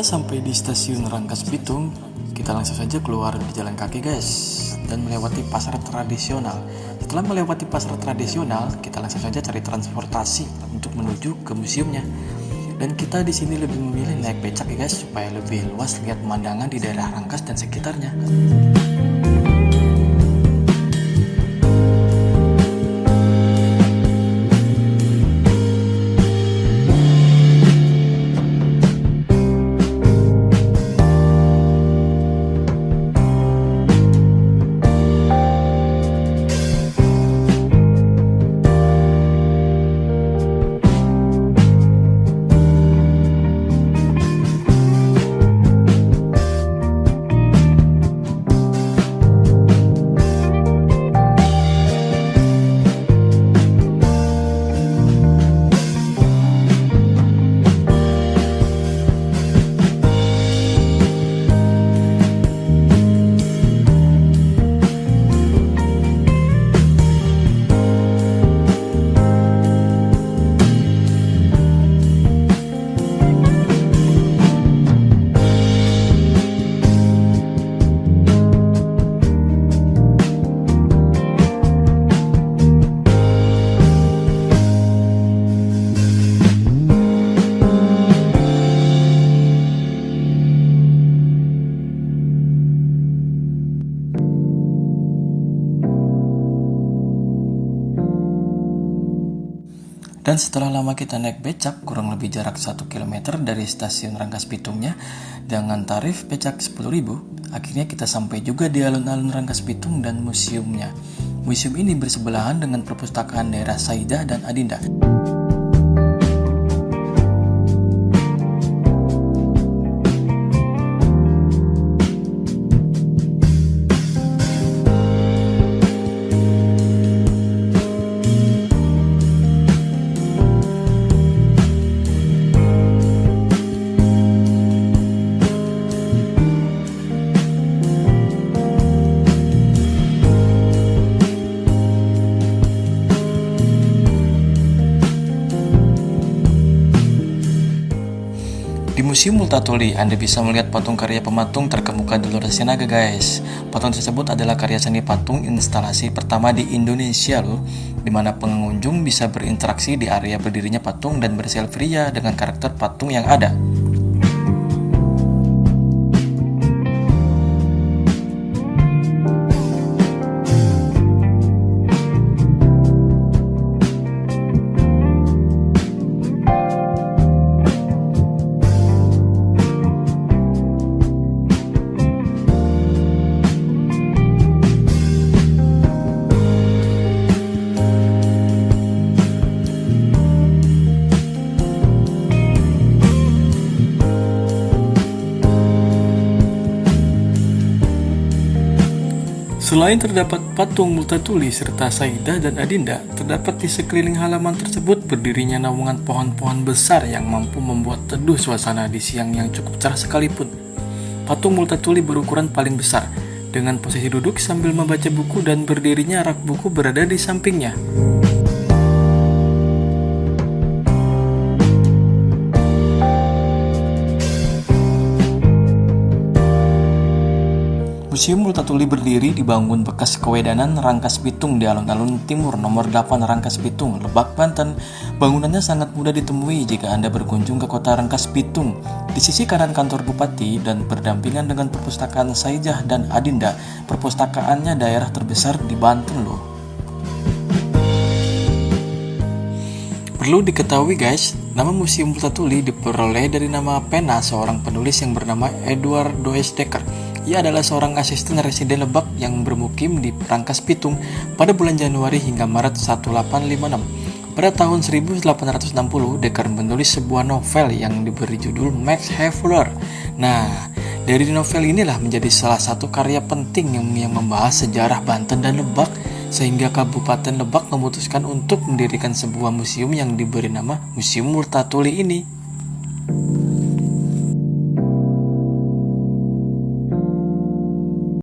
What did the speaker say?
Setelah sampai di stasiun Rangkas Bitung, kita langsung saja keluar di jalan kaki guys dan melewati pasar tradisional. Setelah melewati pasar tradisional, kita langsung saja cari transportasi untuk menuju ke museumnya. Dan kita di sini lebih memilih naik becak ya guys, supaya lebih luas lihat pemandangan di daerah Rangkas dan sekitarnya. Dan setelah lama kita naik becak, kurang lebih jarak 1 km dari stasiun Rangkas Bitungnya, dengan tarif becak 10.000, akhirnya kita sampai juga di alun-alun Rangkas Bitung dan museumnya. Museum ini bersebelahan dengan perpustakaan daerah Saidah dan Adinda. Di Museum Multatuli, Anda bisa melihat patung karya pematung terkemuka Dolores Sinaga guys. Patung tersebut adalah karya seni patung instalasi pertama di Indonesia loh, dimana pengunjung bisa berinteraksi di area berdirinya patung dan berselfie dengan karakter patung yang ada. Selain terdapat patung Multatuli serta Saidah dan Adinda, terdapat di sekeliling halaman tersebut berdirinya naungan pohon-pohon besar yang mampu membuat teduh suasana di siang yang cukup cerah sekalipun. Patung Multatuli berukuran paling besar, dengan posisi duduk sambil membaca buku dan berdirinya rak buku berada di sampingnya. Museum Multatuli berdiri dibangun bekas kewedanan Rangkas Bitung di alun-alun timur nomor 8 Rangkas Bitung, Lebak, Banten. Bangunannya sangat mudah ditemui jika Anda berkunjung ke kota Rangkas Bitung. Di sisi kanan kantor bupati dan berdampingan dengan perpustakaan Saidah dan Adinda, perpustakaannya daerah terbesar di Banten loh. Perlu diketahui guys, nama Museum Multatuli diperoleh dari nama pena seorang penulis yang bernama Edward Does Dekker. Ia adalah seorang asisten residen Lebak yang bermukim di Rangkas Bitung pada bulan Januari hingga Maret 1856. Pada tahun 1860, Dekker menulis sebuah novel yang diberi judul Max Havelaar. Nah, dari novel inilah menjadi salah satu karya penting yang membahas sejarah Banten dan Lebak, sehingga Kabupaten Lebak memutuskan untuk mendirikan sebuah museum yang diberi nama Museum Multatuli ini.